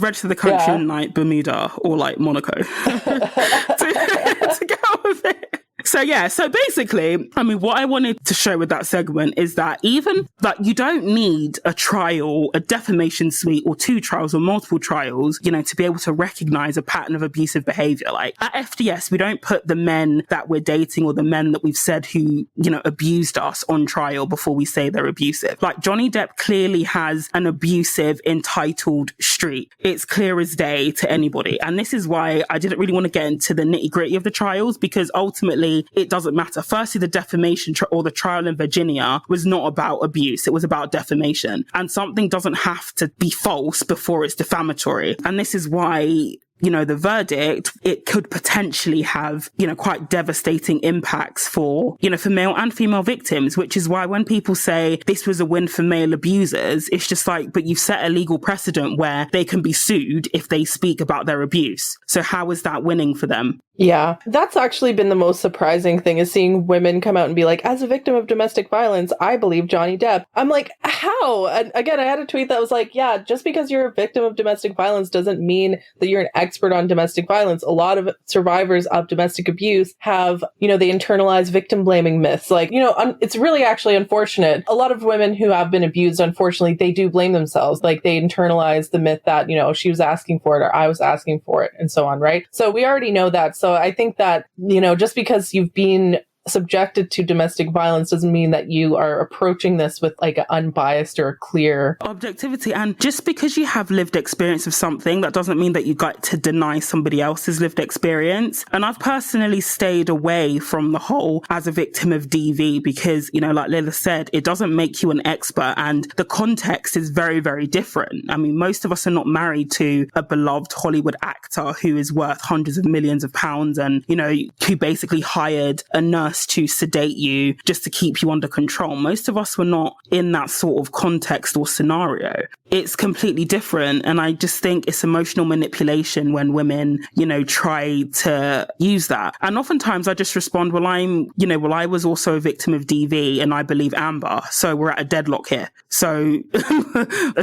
register the country in like Bermuda or like Monaco to get on with it. So basically, I mean, what I wanted to show with that segment is that even like you don't need a trial, a defamation suite, or 2 trials or multiple trials, you know, to be able to recognize a pattern of abusive behavior. Like at FDS, we don't put the men that we're dating or the men that we've said who, you know, abused us on trial before we say they're abusive. Like Johnny Depp clearly has an abusive, entitled streak. It's clear as day to anybody. And this is why I didn't really want to get into the nitty gritty of the trials, because ultimately it doesn't matter. Firstly, the defamation or the trial in Virginia was not about abuse. It was about defamation. And something doesn't have to be false before it's defamatory. And this is why, you know, the verdict, it could potentially have, you know, quite devastating impacts for, you know, for male and female victims, which is why when people say this was a win for male abusers, it's just like, but you've set a legal precedent where they can be sued if they speak about their abuse. So how is that winning for them? Yeah, that's actually been the most surprising thing, is seeing women come out and be like, as a victim of domestic violence, I believe Johnny Depp. I'm like, how? And again, I had a tweet that was like, yeah, just because you're a victim of domestic violence doesn't mean that you're an expert on domestic violence. A lot of survivors of domestic abuse have, you know, they internalize victim blaming myths. Like, you know, it's really actually unfortunate. A lot of women who have been abused, unfortunately, they do blame themselves. Like they internalize the myth that, you know, she was asking for it or I was asking for it and so on, right? So we already know that. So I think that, you know, just because you've been subjected to domestic violence doesn't mean that you are approaching this with like an unbiased or a clear objectivity. And just because you have lived experience of something, that doesn't mean that you got to deny somebody else's lived experience. And I've personally stayed away from the whole as a victim of DV because, you know, like Lila said, it doesn't make you an expert and the context is very, very different. I mean, most of us are not married to a beloved Hollywood actor who is worth hundreds of millions of pounds and, you know, who basically hired a nurse to sedate you just to keep you under control. Most of us were not in that sort of context or scenario. It's completely different. And I just think it's emotional manipulation when women, you know, try to use that. And oftentimes I just respond, well, I was also a victim of DV and I believe Amber. So we're at a deadlock here. So,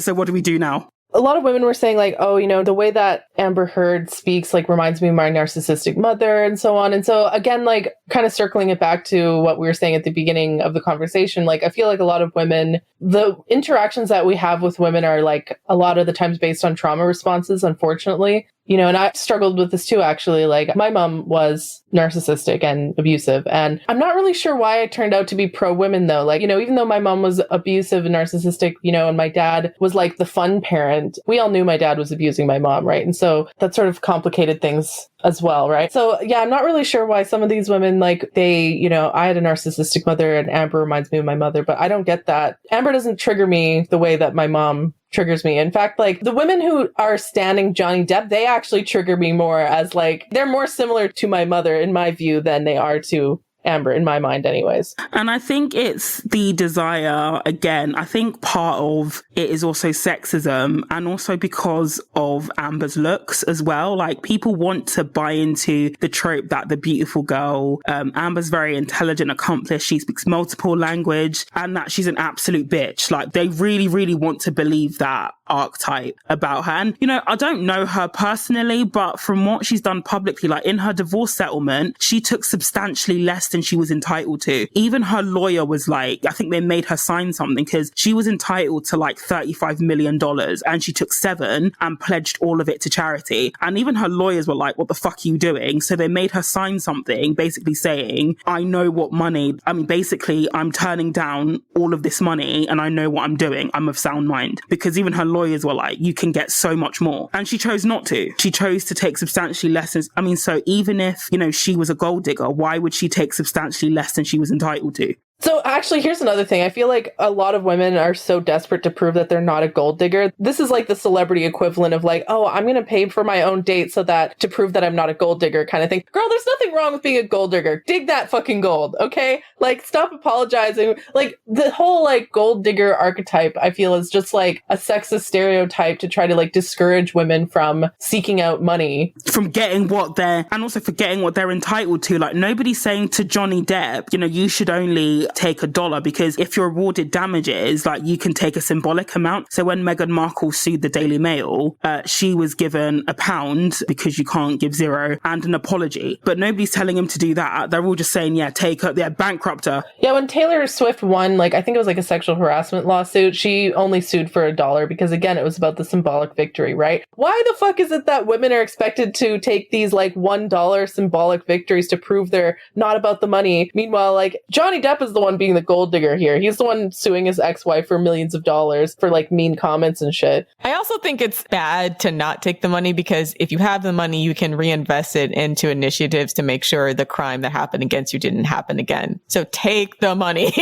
so what do we do now? A lot of women were saying like, oh, you know, the way that Amber Heard speaks like reminds me of my narcissistic mother and so on. And so again, like kind of circling it back to what we were saying at the beginning of the conversation, like I feel like a lot of women, the interactions that we have with women are like a lot of the times based on trauma responses, unfortunately. You know, and I struggled with this too, actually. Like my mom was narcissistic and abusive. And I'm not really sure why I turned out to be pro women though. Like, you know, even though my mom was abusive and narcissistic, you know, and my dad was like the fun parent, we all knew my dad was abusing my mom, right? And so that sort of complicated things as well, right? So yeah, I'm not really sure why some of these women, like they, you know, I had a narcissistic mother and Amber reminds me of my mother, but I don't get that. Amber doesn't trigger me the way that my mom triggers me. In fact, like the women who are standing Johnny Depp, they actually trigger me more as like, they're more similar to my mother in my view than they are to Amber, in my mind anyways. And I think it's the desire, again, I think part of it is also sexism and also because of Amber's looks as well. Like people want to buy into the trope that the beautiful girl, Amber's very intelligent, accomplished, she speaks multiple language and that she's an absolute bitch. Like they really, really want to believe that archetype about her. And, you know, I don't know her personally, but from what she's done publicly, like in her divorce settlement, she took substantially less than she was entitled to. Even her lawyer was like, I think they made her sign something because she was entitled to like $35 million and she took 7 and pledged all of it to charity. And even her lawyers were like, what the fuck are you doing? So they made her sign something basically saying, I know what money, I mean, basically I'm turning down all of this money and I know what I'm doing. I'm of sound mind. Because even her lawyers were like, you can get so much more. And she chose not to. She chose to take substantially less. I mean, so even if, you know, she was a gold digger, why would she take substantially less than she was entitled to? So actually, here's another thing. I feel like a lot of women are so desperate to prove that they're not a gold digger. This is like the celebrity equivalent of like, oh, I'm going to pay for my own date so that to prove that I'm not a gold digger kind of thing. Girl, there's nothing wrong with being a gold digger. Dig that fucking gold, okay? Like, stop apologizing. Like, the whole like gold digger archetype, I feel is just like a sexist stereotype to try to like discourage women from seeking out money. From getting what they're, and also for getting what they're entitled to. Like, nobody's saying to Johnny Depp, you know, you should only take $1 because if you're awarded damages, like you can take a symbolic amount. So when Meghan Markle sued the Daily Mail, she was given £1 because you can't give 0 and an apology. But nobody's telling him to do that. They're all just saying, take her, bankrupt her. Yeah, when Taylor Swift won, like, I think it was like a sexual harassment lawsuit, she only sued for $1 because, again, it was about the symbolic victory, right? Why the fuck is it that women are expected to take these like $1 symbolic victories to prove they're not about the money? Meanwhile, like, Johnny Depp is the one being the gold digger here. He's the one suing his ex-wife for millions of dollars for like mean comments and shit. I also think it's bad to not take the money because if you have the money, you can reinvest it into initiatives to make sure the crime that happened against you didn't happen again. So take the money.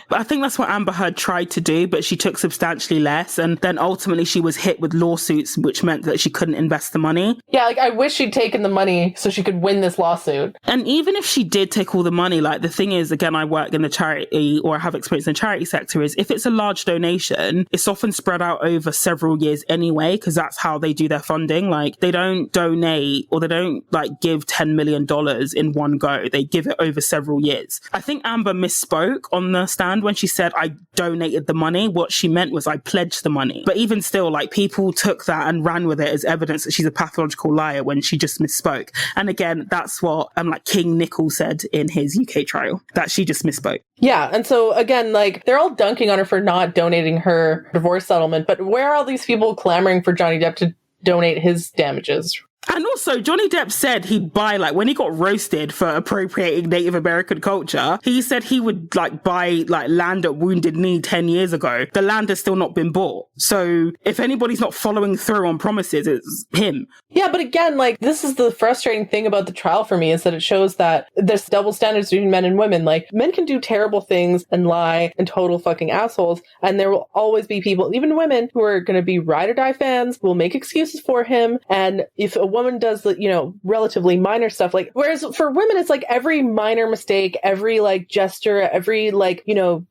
I think that's what Amber Heard tried to do, but she took substantially less. And then ultimately she was hit with lawsuits, which meant that she couldn't invest the money. Yeah, like, I wish she'd taken the money so she could win this lawsuit. And even if she did take all the money, like, the thing is, again, I work in the charity, or I have experience in the charity sector, is if it's a large donation, it's often spread out over several years anyway, because that's how they do their funding. Like, they don't donate or they don't like give $10 million in one go. They give it over several years. I think Amber misspoke on the stand when she said, I donated the money. What she meant was I pledged the money. But even still, like, people took that and ran with it as evidence that she's a pathological liar when she just misspoke. And again, that's what like King Nichols said in his UK trial, that she just misspoke. Yeah, and so again, like, they're all dunking on her for not donating her divorce settlement, but where are all these people clamoring for Johnny Depp to donate his damages? And also, Johnny Depp said he'd buy, like, when he got roasted for appropriating Native American culture, he said he would, like, buy, like, land at Wounded Knee 10 years ago. The land has still not been bought. So if anybody's not following through on promises, it's him. Yeah, but again, like, this is the frustrating thing about the trial for me, is that it shows that there's double standards between men and women. Like, men can do terrible things and lie and total fucking assholes, and there will always be people, even women, who are going to be ride or die fans, will make excuses for him. And if a woman does the, relatively minor stuff, like, whereas for women, it's like every minor mistake, every like gesture, every like,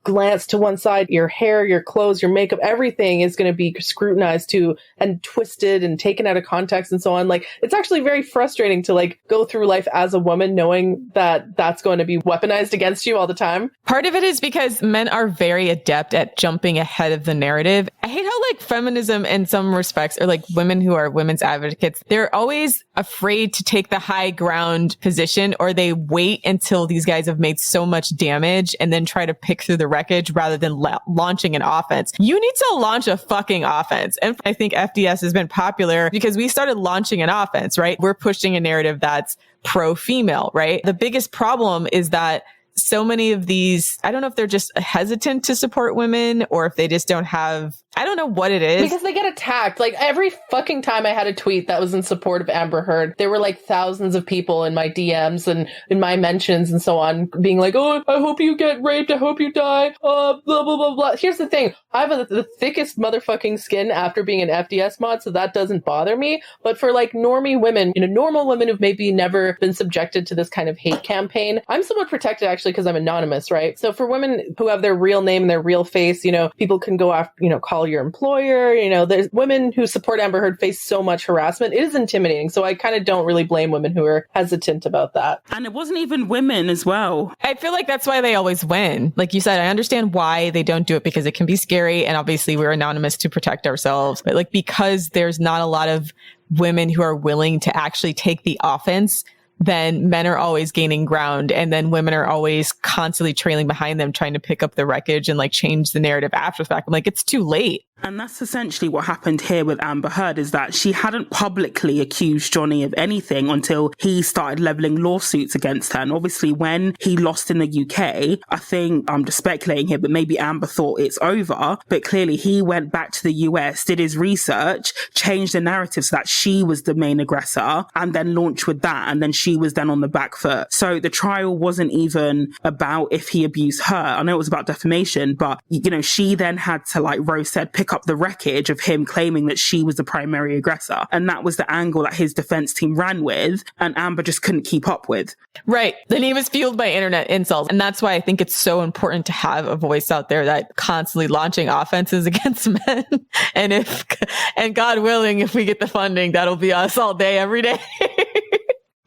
glance to one side, your hair, your clothes, your makeup, everything is going to be scrutinized to and twisted and taken out of context and so on. Like, it's actually very frustrating to like go through life as a woman knowing that that's going to be weaponized against you all the time. Part of it is because men are very adept at jumping ahead of the narrative. I hate how like feminism in some respects, or like women who are women's advocates, they're always afraid to take the high ground position, or they wait until these guys have made so much damage and then try to pick through the wreckage rather than launching an offense. You need to launch a fucking offense. And I think FDS has been popular because we started launching an offense, right? We're pushing a narrative that's pro-female, right? The biggest problem is that so many of these, I don't know if they're just hesitant to support women or if they just don't have, I don't know what it is. Because they get attacked. Like, every fucking time I had a tweet that was in support of Amber Heard, there were like thousands of people in my DMs and in my mentions and so on being like, oh, I hope you get raped. I hope you die. Blah, blah, blah, blah. Here's the thing. I have the thickest motherfucking skin after being an FDS mod, so that doesn't bother me. But for like normie women, normal women who've maybe never been subjected to this kind of hate campaign, I'm somewhat protected actually because I'm anonymous, right? So for women who have their real name and their real face, people can go after, call your employer, there's women who support Amber Heard face so much harassment. It is intimidating. So I kind of don't really blame women who are hesitant about that. And it wasn't even women as well. I feel like that's why they always win. Like you said, I understand why they don't do it because it can be scary. And obviously we're anonymous to protect ourselves. But like, because there's not a lot of women who are willing to actually take the offense, then men are always gaining ground, and then women are always constantly trailing behind them, trying to pick up the wreckage and like change the narrative after the fact. I'm like, it's too late. And that's essentially what happened here with Amber Heard, is that she hadn't publicly accused Johnny of anything until he started levelling lawsuits against her. And obviously when he lost in the UK, I think, I'm just speculating here, but maybe Amber thought it's over. But clearly he went back to the US, did his research, changed the narrative so that she was the main aggressor, and then launched with that. And then she was then on the back foot. So the trial wasn't even about if he abused her. I know it was about defamation, but, she then had to, like Rose said, pick up the wreckage of him claiming that she was the primary aggressor. And that was the angle that his defense team ran with, and Amber just couldn't keep up with. Right. Then he was fueled by internet insults. And that's why I think it's so important to have a voice out there that constantly launching offenses against men. And God willing, if we get the funding, that'll be us all day, every day.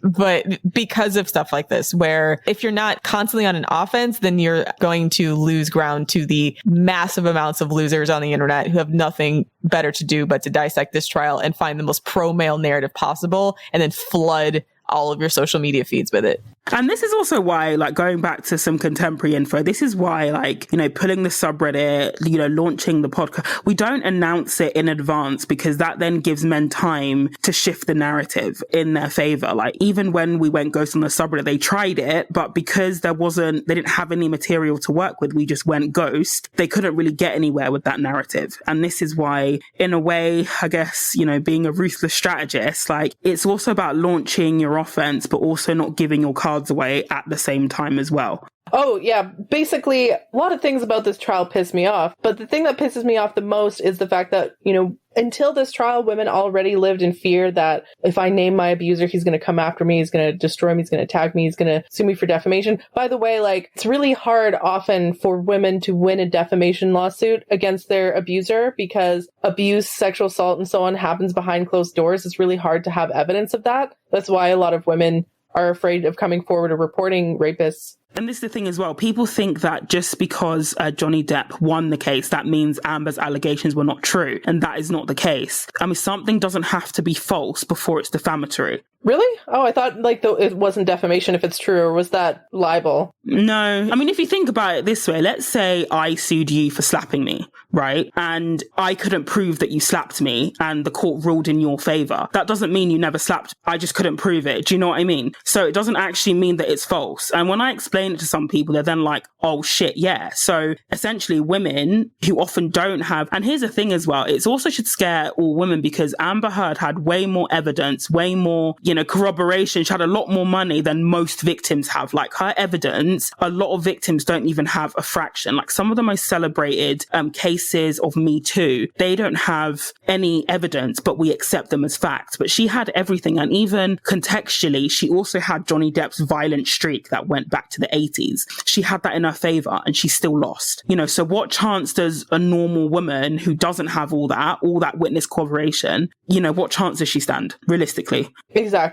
But because of stuff like this, where if you're not constantly on an offense, then you're going to lose ground to the massive amounts of losers on the internet who have nothing better to do but to dissect this trial and find the most pro-male narrative possible and then flood all of your social media feeds with it. And this is also why, like, going back to some contemporary info, this is why, like, you know, pulling the subreddit, you know, launching the podcast, we don't announce it in advance because that then gives men time to shift the narrative in their favor. Like, even when we went ghost on the subreddit, they tried it, but because they didn't have any material to work with, we just went ghost. They couldn't really get anywhere with that narrative. And this is why, in a way, I guess, you know, being a ruthless strategist, like, it's also about launching your offense, but also not giving your cards away at the same time as well. Oh, yeah. Basically, a lot of things about this trial piss me off. But the thing that pisses me off the most is the fact that, you know, until this trial, women already lived in fear that if I name my abuser, he's going to come after me, he's going to destroy me, he's going to attack me, he's going to sue me for defamation. By the way, like, it's really hard often for women to win a defamation lawsuit against their abuser because abuse, sexual assault, and so on happens behind closed doors. It's really hard to have evidence of that. That's why a lot of women are afraid of coming forward or reporting rapists. And this is the thing as well. People think that just because Johnny Depp won the case, that means Amber's allegations were not true. And that is not the case. I mean, something doesn't have to be false before it's defamatory. Really? Oh, I thought like it wasn't defamation if it's true, or was that libel? No. I mean, if you think about it this way, let's say I sued you for slapping me, right? And I couldn't prove that you slapped me and the court ruled in your favor. That doesn't mean you never slapped. I just couldn't prove it. Do you know what I mean? So it doesn't actually mean that it's false. And when I explain it to some people, they're then like, oh shit, yeah. So essentially women who often don't have, and here's the thing as well, it also should scare all women because Amber Heard had way more evidence, way more, corroboration. She had a lot more money than most victims have. Like her evidence, a lot of victims don't even have a fraction. Like some of the most celebrated cases of Me Too, they don't have any evidence, but we accept them as facts. But she had everything. And even contextually, she also had Johnny Depp's violent streak that went back to the 80s. She had that in her favor and she still lost. So what chance does a normal woman who doesn't have all that witness corroboration, what chance does she stand realistically? Exactly.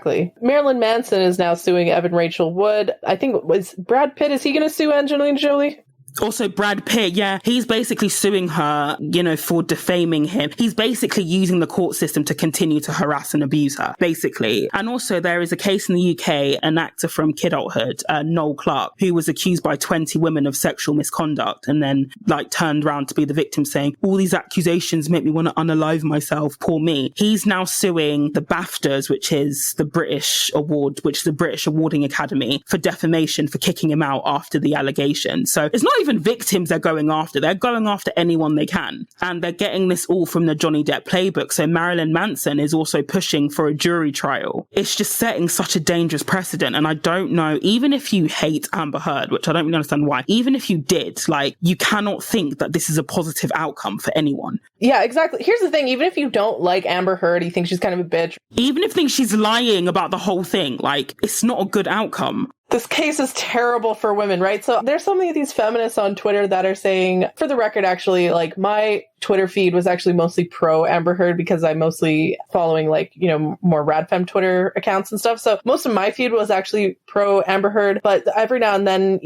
Marilyn Manson is now suing Evan Rachel Wood. I think it was Brad Pitt. Is he going to sue Angelina Jolie? Also, Brad Pitt, yeah, he's basically suing her, for defaming him. He's basically using the court system to continue to harass and abuse her, basically. And also, there is a case in the UK, an actor from Kidulthood, Noel Clarke, who was accused by 20 women of sexual misconduct and then, turned around to be the victim saying, all these accusations make me want to unalive myself, poor me. He's now suing the BAFTAs, which is the British award, which is the British Awarding Academy, for defamation for kicking him out after the allegation. So it's not even victims they're going after anyone they can, and they're getting this all from the Johnny Depp playbook. So Marilyn Manson is also pushing for a jury trial. It's just setting such a dangerous precedent, and I don't know, even if you hate Amber Heard, which I don't really understand why, even if you did, you cannot think that this is a positive outcome for anyone. Yeah, exactly. Here's the thing, even if you don't like Amber Heard, you think she's kind of a bitch, even if you think she's lying about the whole thing, it's not a good outcome. This case is terrible for women, right? So there's so many of these feminists on Twitter that are saying, for the record, actually, my Twitter feed was actually mostly pro Amber Heard because I'm mostly following more radfem Twitter accounts and stuff. So most of my feed was actually pro Amber Heard, but every now and then,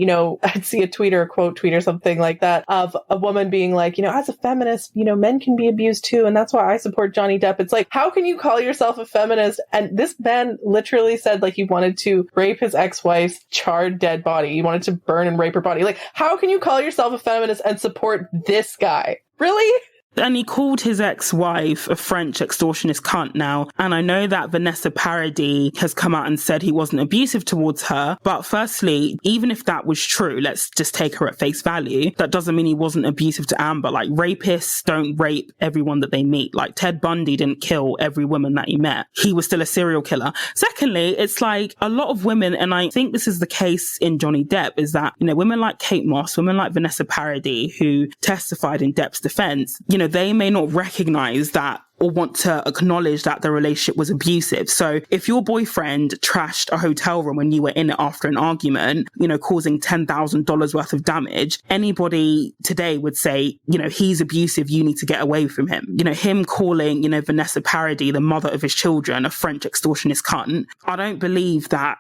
I'd see a tweet or a quote tweet or something like that of a woman being like, as a feminist, men can be abused too. And that's why I support Johnny Depp. It's like, how can you call yourself a feminist? And this man literally said he wanted to rape his ex-wife's charred dead body. He wanted to burn and rape her body. How can you call yourself a feminist and support this guy? Really? And he called his ex-wife a French extortionist cunt now. And I know that Vanessa Paradis has come out and said he wasn't abusive towards her. But firstly, even if that was true, let's just take her at face value. That doesn't mean he wasn't abusive to Amber. Rapists don't rape everyone that they meet. Ted Bundy didn't kill every woman that he met. He was still a serial killer. Secondly, it's a lot of women, and I think this is the case in Johnny Depp, is that, women like Kate Moss, women like Vanessa Paradis, who testified in Depp's defense, they may not recognize that or want to acknowledge that the relationship was abusive. So if your boyfriend trashed a hotel room when you were in it after an argument, you know, causing $10,000 worth of damage, anybody today would say, you know, he's abusive, you need to get away from him. You know, him calling, you know, Vanessa Paradis, the mother of his children, a French extortionist cunt. I don't believe that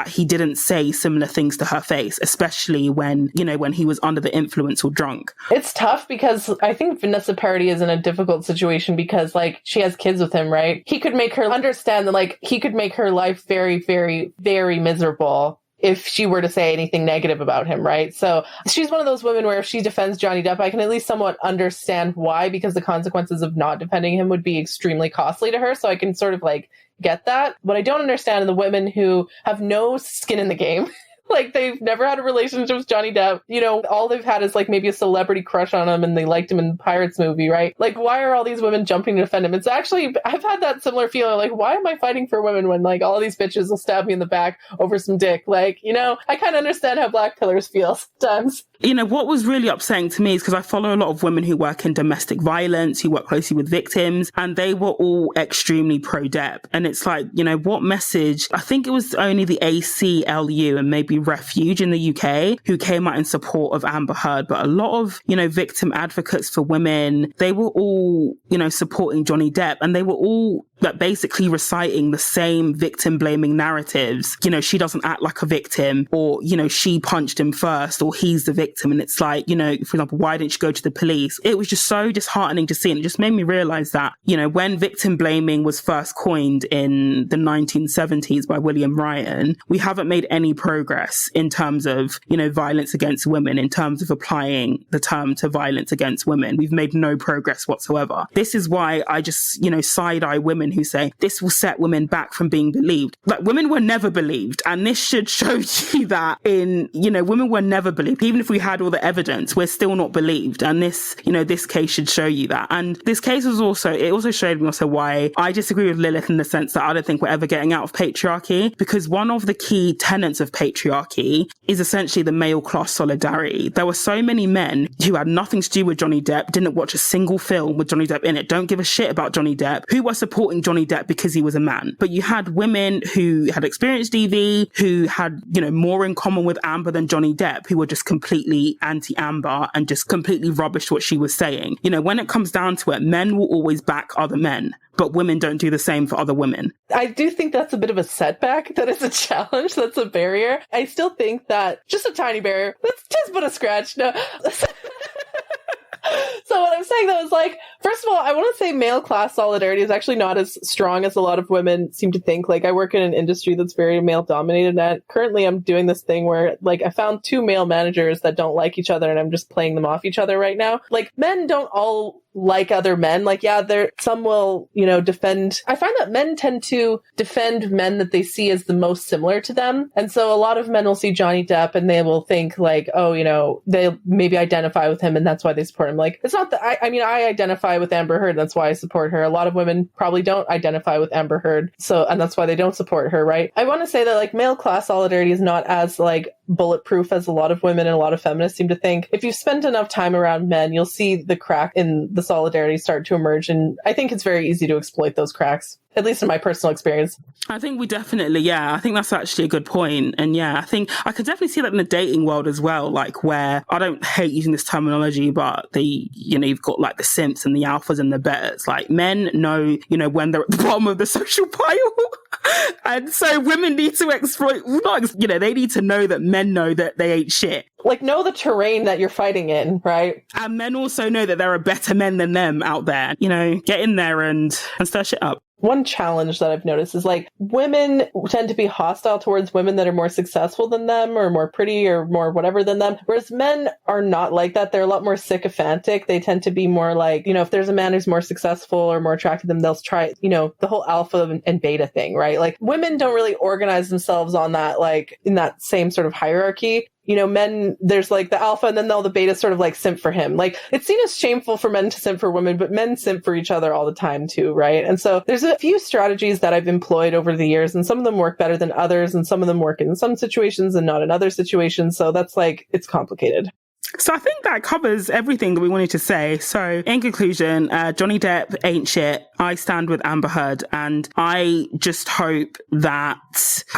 he didn't say similar things to her face, especially when, you know, when he was under the influence or drunk. It's tough because I think Vanessa Paradis is in a difficult situation because, like, she has kids with him, right? He could make her understand that, like, he could make her life very, very, very miserable if she were to say anything negative about him, right? So she's one of those women where if she defends Johnny Depp, I can at least somewhat understand why, because the consequences of not defending him would be extremely costly to her. So I can sort of like get that. What I don't understand are the women who have no skin in the game. Like, they've never had a relationship with Johnny Depp. You know, all they've had is like maybe a celebrity crush on him and they liked him in the Pirates movie, right? Like, why are all these women jumping to defend him? It's actually, I've had that similar feeling, like, why am I fighting for women when, like, all these bitches will stab me in the back over some dick? Like, you know, I kind of understand how black pillars feel sometimes. You know, what was really upsetting to me is because I follow a lot of women who work in domestic violence, who work closely with victims, and they were all extremely pro-Depp. And it's like, you know, what message? I think it was only the ACLU and maybe Refuge in the UK who came out in support of Amber Heard. But a lot of, you know, victim advocates for women, they were all, you know, supporting Johnny Depp, and they were all like basically reciting the same victim blaming narratives. You know, she doesn't act like a victim, or, you know, she punched him first, or he's the victim. And it's like, you know, for example, why didn't you go to the police? It was just so disheartening to see. And it just made me realize that, you know, when victim blaming was first coined in the 1970s by William Ryan, we haven't made any progress in terms of, you know, violence against women, in terms of applying the term to violence against women. We've made no progress whatsoever. This is why I just, you know, side-eye women who say this will set women back from being believed. Like, women were never believed. And this should show you that women were never believed. Even if we had all the evidence, we're still not believed. And this, you know, this case should show you that. And this case was also showed me also why I disagree with Lilith in the sense that I don't think we're ever getting out of patriarchy, because one of the key tenets of patriarchy is essentially the male class solidarity. There were so many men who had nothing to do with Johnny Depp, didn't watch a single film with Johnny Depp in it, don't give a shit about Johnny Depp, who were supporting Johnny Depp because he was a man. But you had women who had experienced DV, who had, you know, more in common with Amber than Johnny Depp, who were just completely anti-Amber and just completely rubbished what she was saying. You know, when it comes down to it, men will always back other men, but women don't do the same for other women. I do think that's a bit of a setback. That is a challenge. That's a barrier. I still think that just a tiny barrier. That's just but a scratch. No. So what I'm saying, though, is, like, first of all, I want to say male class solidarity is actually not as strong as a lot of women seem to think. Like, I work in an industry that's very male dominated, and currently I'm doing this thing where, like, I found 2 male managers that don't like each other, and I'm just playing them off each other right now. Like, men don't all like other men. Like, yeah, some will, you know, defend. I find that men tend to defend men that they see as the most similar to them. And so a lot of men will see Johnny Depp and they will think, like, oh, you know, they maybe identify with him and that's why they support him. Like, it's not that I identify with Amber Heard, and that's why I support her. A lot of women probably don't identify with Amber Heard, and that's why they don't support her, right? I want to say that, like, male class solidarity is not as, like, bulletproof as a lot of women and a lot of feminists seem to think. If you've spent enough time around men, you'll see the crack in the solidarity start to emerge, and I think it's very easy to exploit those cracks, at least in my personal experience. I think we definitely, I think that's actually a good point. And I think I could definitely see that in the dating world as well, like, where I don't hate using this terminology, but you've got like the simps and the alphas and the betas. Like, men know, when they're at the bottom of the social pile. And so women need to exploit, they need to know that men know that they ain't shit. Like, know the terrain that you're fighting in, right? And men also know that there are better men than them out there. Get in there and stir shit up. One challenge that I've noticed is, like, women tend to be hostile towards women that are more successful than them or more pretty or more whatever than them. Whereas men are not like that. They're a lot more sycophantic. They tend to be more like, if there's a man who's more successful or more attractive than them, they'll try, the whole alpha and beta thing, right? Like, women don't really organize themselves on that, like, in that same sort of hierarchy. Men, there's like the alpha and then all the beta sort of like simp for him. Like, it's seen as shameful for men to simp for women, but men simp for each other all the time too, right? And so there's a few strategies that I've employed over the years, and some of them work better than others, and some of them work in some situations and not in other situations. So that's, like, it's complicated. So I think that covers everything that we wanted to say. So in conclusion, Johnny Depp ain't shit. I stand with Amber Heard, and I just hope that,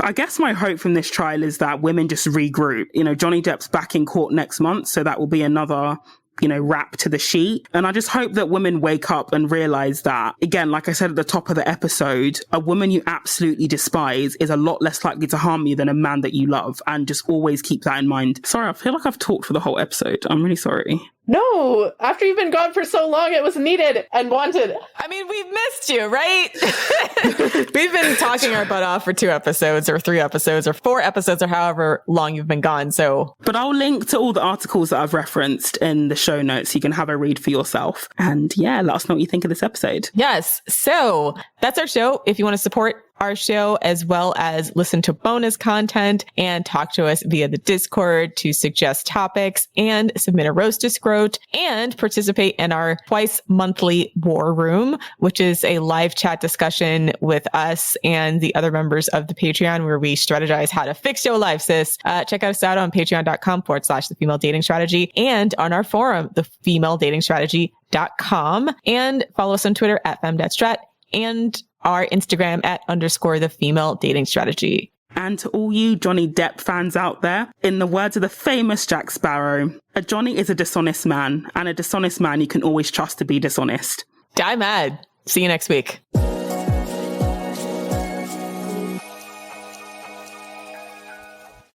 I guess my hope from this trial is that women just regroup. You know, Johnny Depp's back in court next month, so that will be another, you know, wrap to the sheet. And I just hope that women wake up and realize that, again, like I said at the top of the episode, a woman you absolutely despise is a lot less likely to harm you than a man that you love. And just always keep that in mind. Sorry, I feel like I've talked for the whole episode. I'm really sorry. No, after you've been gone for so long, it was needed and wanted. I mean, we've missed you, right? We've been talking our butt off for 2 episodes or 3 episodes or 4 episodes or however long you've been gone. So, but I'll link to all the articles that I've referenced in the show notes so you can have a read for yourself. And yeah, let us know what you think of this episode. Yes. So that's our show. If you want to support our show, as well as listen to bonus content and talk to us via the Discord to suggest topics and submit a roast to Scrote, and participate in our twice monthly War Room, which is a live chat discussion with us and the other members of the Patreon where we strategize how to fix your life, sis. Check us out on patreon.com/the female dating strategy and on our forum, thefemaledatingsstrategy.com, and follow us on Twitter at femdatstrat and our Instagram at _the female dating strategy. And to all you Johnny Depp fans out there, in the words of the famous Jack Sparrow, a Johnny is a dishonest man, and a dishonest man you can always trust to be dishonest. Die mad. See you next week.